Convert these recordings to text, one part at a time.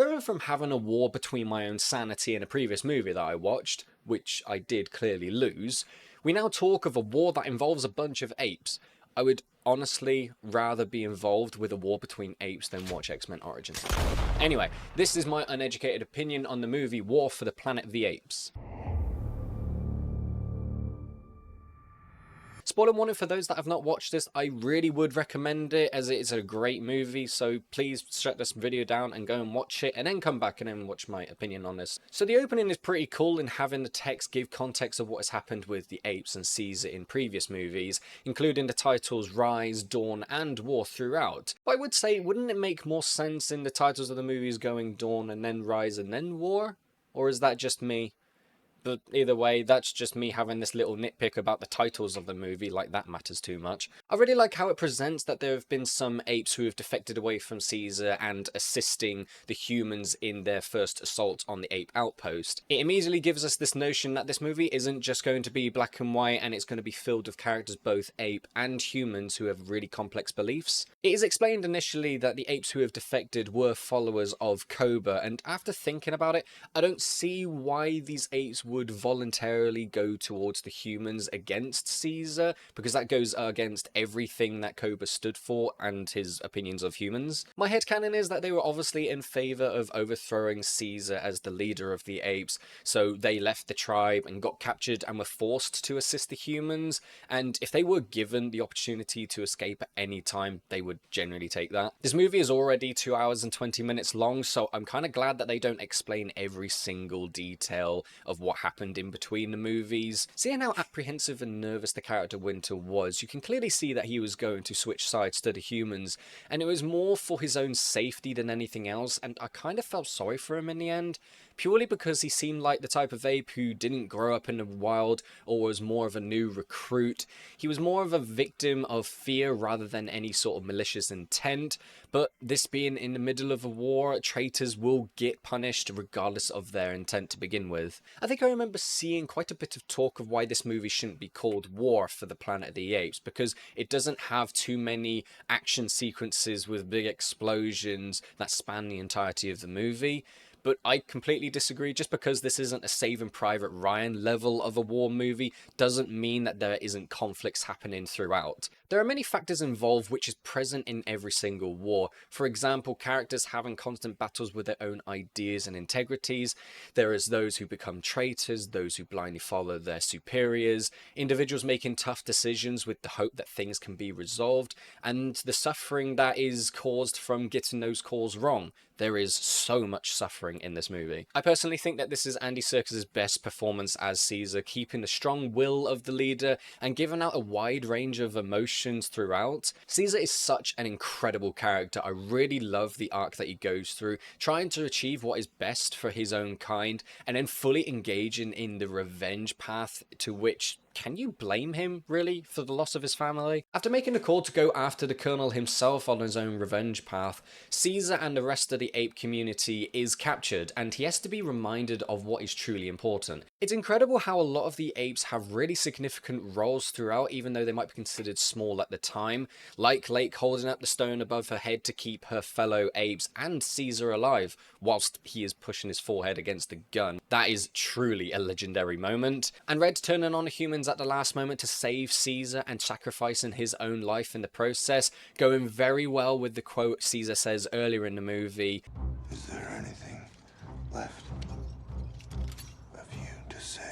Going from having a war between my own sanity and a previous movie that I watched, which I did clearly lose, we now talk of a war that involves a bunch of apes. I would honestly rather be involved with a war between apes than watch X-Men Origins. Anyway, this is my uneducated opinion on the movie War for the Planet of the Apes. Spoiler warning for those that have not watched this, I really would recommend it as it is a great movie, so please shut this video down and go and watch it and then come back and then watch my opinion on this. So the opening is pretty cool in having the text give context of what has happened with the apes and Caesar in previous movies, including the titles Rise, Dawn and War throughout. But I would say, wouldn't it make more sense in the titles of the movies going Dawn and then Rise and then War? Or is that just me? But either way, that's just me having this little nitpick about the titles of the movie, like that matters too much. I really like how it presents that there have been some apes who have defected away from Caesar and assisting the humans in their first assault on the ape outpost. It immediately gives us this notion that this movie isn't just going to be black and white and it's going to be filled with characters both ape and humans who have really complex beliefs. It is explained initially that the apes who have defected were followers of Cobra, and after thinking about it, I don't see why these apes would voluntarily go towards the humans against Caesar, because that goes against everything that Cobra stood for and his opinions of humans. My headcanon is that they were obviously in favor of overthrowing Caesar as the leader of the apes, so they left the tribe and got captured and were forced to assist the humans, and if they were given the opportunity to escape at any time, they would generally take that. This movie is already 2 hours and 20 minutes long, so I'm kind of glad that they don't explain every single detail of what happened in between the movies. Seeing how apprehensive and nervous the character Winter was, you can clearly see that he was going to switch sides to the humans, and it was more for his own safety than anything else, and I kind of felt sorry for him in the end, purely because he seemed like the type of ape who didn't grow up in the wild or was more of a new recruit. He was more of a victim of fear rather than any sort of malicious intent, but this being in the middle of a war, traitors will get punished regardless of their intent to begin with. I think I remember seeing quite a bit of talk of why this movie shouldn't be called War for the Planet of the Apes, because it doesn't have too many action sequences with big explosions that span the entirety of the movie. But I completely disagree. Just because this isn't a Saving Private Ryan level of a war movie doesn't mean that there isn't conflicts happening throughout. There are many factors involved which is present in every single war. For example, characters having constant battles with their own ideas and integrities. There is those who become traitors, those who blindly follow their superiors, individuals making tough decisions with the hope that things can be resolved, and the suffering that is caused from getting those calls wrong. There is so much suffering in this movie. I personally think that this is Andy Serkis's best performance as Caesar, keeping the strong will of the leader and giving out a wide range of emotions throughout. Caesar is such an incredible character. I really love the arc that he goes through, trying to achieve what is best for his own kind and then fully engaging in the revenge path, to which can you blame him, really, for the loss of his family? After making the call to go after the Colonel himself on his own revenge path, Caesar and the rest of the ape community is captured, and he has to be reminded of what is truly important. It's incredible how a lot of the apes have really significant roles throughout, even though they might be considered small at the time, like Lake holding up the stone above her head to keep her fellow apes and Caesar alive, whilst he is pushing his forehead against the gun. That is truly a legendary moment. And Red turning on the humans at the last moment to save Caesar and sacrificing his own life in the process, going very well with the quote Caesar says earlier in the movie, "Is there anything left of you to save?"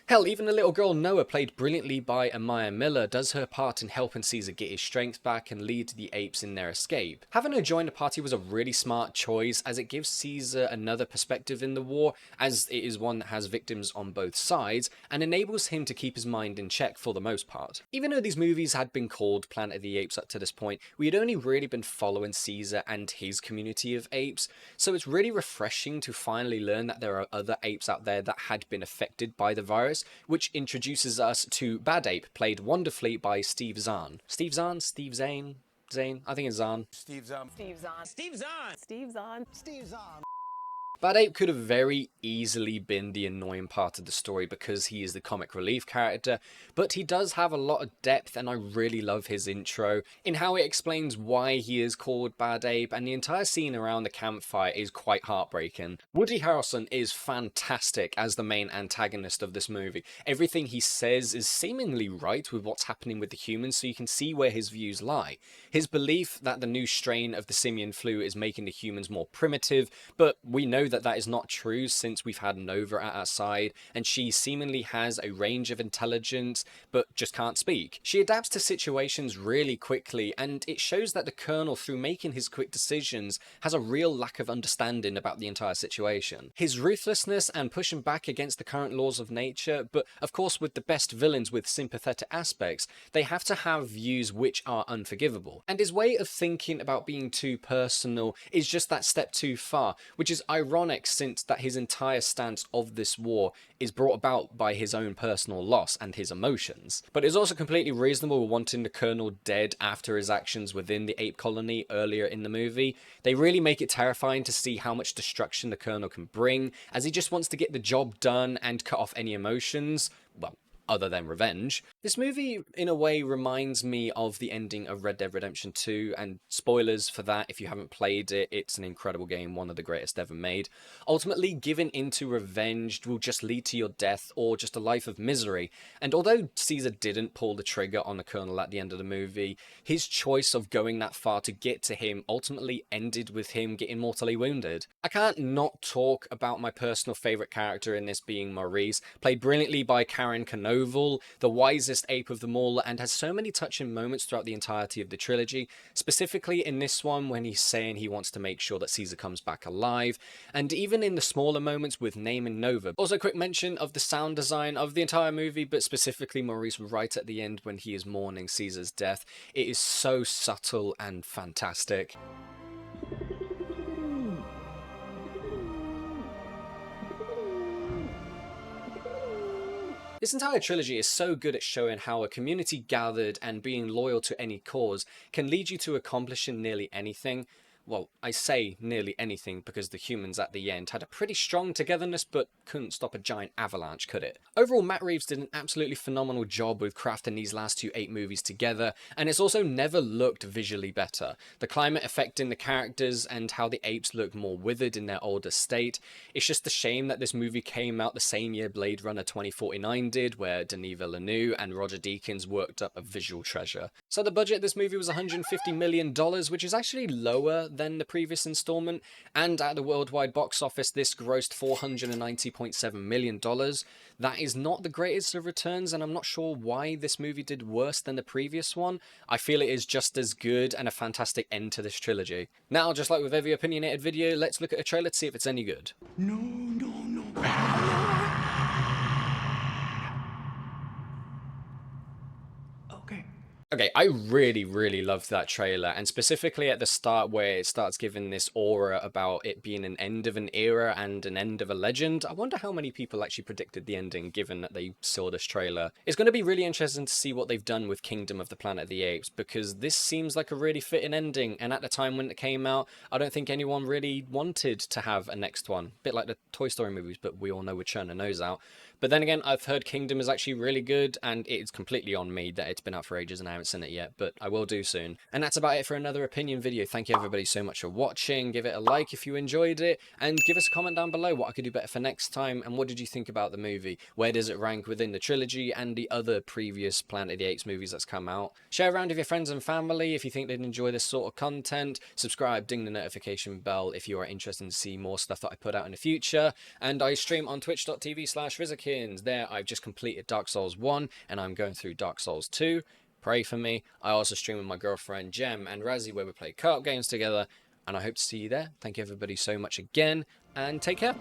Hell, even the little girl Noah, played brilliantly by Amaya Miller, does her part in helping Caesar get his strength back and lead the apes in their escape. Having her join the party was a really smart choice, as it gives Caesar another perspective in the war, as it is one that has victims on both sides, and enables him to keep his mind in check for the most part. Even though these movies had been called Planet of the Apes up to this point, we had only really been following Caesar and his community of apes, so it's really refreshing to finally learn that there are other apes out there that had been affected by the virus, which introduces us to Bad Ape, played wonderfully by Steve Zahn. Steve Zahn? Steve Zane? Zane? I think it's Zahn. Steve Zahn. Steve Zahn. Steve Zahn. Steve Zahn. Steve Zahn. Bad Ape could have very easily been the annoying part of the story because he is the comic relief character, but he does have a lot of depth, and I really love his intro in how it explains why he is called Bad Ape, and the entire scene around the campfire is quite heartbreaking. Woody Harrelson is fantastic as the main antagonist of this movie. Everything he says is seemingly right with what's happening with the humans, so you can see where his views lie. His belief that the new strain of the simian flu is making the humans more primitive, but we know that is not true since we've had Nova at our side, and she seemingly has a range of intelligence, but just can't speak. She adapts to situations really quickly, and it shows that the Colonel, through making his quick decisions, has a real lack of understanding about the entire situation. His ruthlessness and pushing back against the current laws of nature, but of course with the best villains with sympathetic aspects, they have to have views which are unforgivable. And his way of thinking about being too personal is just that step too far, which is ironic since that his entire stance of this war is brought about by his own personal loss and his emotions. But it's also completely reasonable wanting the Colonel dead after his actions within the ape colony earlier in the movie. They really make it terrifying to see how much destruction the Colonel can bring, as he just wants to get the job done and cut off any emotions, well, other than revenge. This movie, in a way, reminds me of the ending of Red Dead Redemption 2, and spoilers for that if you haven't played it, it's an incredible game, one of the greatest ever made. Ultimately, giving into revenge will just lead to your death or just a life of misery, and although Caesar didn't pull the trigger on the Colonel at the end of the movie, his choice of going that far to get to him ultimately ended with him getting mortally wounded. I can't not talk about my personal favourite character in this being Maurice, played brilliantly by Karen Canova, the wisest ape of them all, and has so many touching moments throughout the entirety of the trilogy, specifically in this one when he's saying he wants to make sure that Caesar comes back alive, and even in the smaller moments with Name and Nova. Also, a quick mention of the sound design of the entire movie, but specifically Maurice right at the end when he is mourning Caesar's death. It is so subtle and fantastic. This entire trilogy is so good at showing how a community gathered and being loyal to any cause can lead you to accomplishing nearly anything. Well, I say nearly anything because the humans at the end had a pretty strong togetherness, but couldn't stop a giant avalanche, could it? Overall, Matt Reeves did an absolutely phenomenal job with crafting these last two Ape movies together, and it's also never looked visually better. The climate affecting the characters and how the apes look more withered in their older state. It's just a shame that this movie came out the same year Blade Runner 2049 did, where Denis Villeneuve and Roger Deakins worked up a visual treasure. So the budget of this movie was $150 million, which is actually lower than the previous installment, and at the worldwide box office this grossed $490.7 million. That is not the greatest of returns, and I'm not sure why this movie did worse than the previous one. I feel it is just as good and a fantastic end to this trilogy. Now, just like with every opinionated video, let's look at a trailer to see if it's any good. No, no, no. Okay. Okay, I really loved that trailer, and specifically at the start where it starts giving this aura about it being an end of an era and an end of a legend. I wonder how many people actually predicted the ending given that they saw this trailer. It's going to be really interesting to see what they've done with Kingdom of the Planet of the Apes, because this seems like a really fitting ending, and at the time when it came out, I don't think anyone really wanted to have a next one. A bit like the Toy Story movies, but we all know we're churning our nose out. But then again, I've heard Kingdom is actually really good, and it's completely on me that it's been out for ages and I haven't seen it yet, but I will do soon. And that's about it for another opinion video. Thank you everybody so much for watching. Give it a like if you enjoyed it, and give us a comment down below what I could do better for next time, and what did you think about the movie? Where does it rank within the trilogy and the other previous Planet of the Apes movies that's come out? Share around with your friends and family if you think they'd enjoy this sort of content. Subscribe, ding the notification bell if you are interested to see more stuff that I put out in the future. And I stream on twitch.tv/Rizikins. There I've just completed Dark Souls 1 and I'm going through Dark Souls 2. Pray for me. I also stream with my girlfriend Jem and Razzie where we play co-op games together, and I hope to see you there. Thank you everybody so much again, and take care.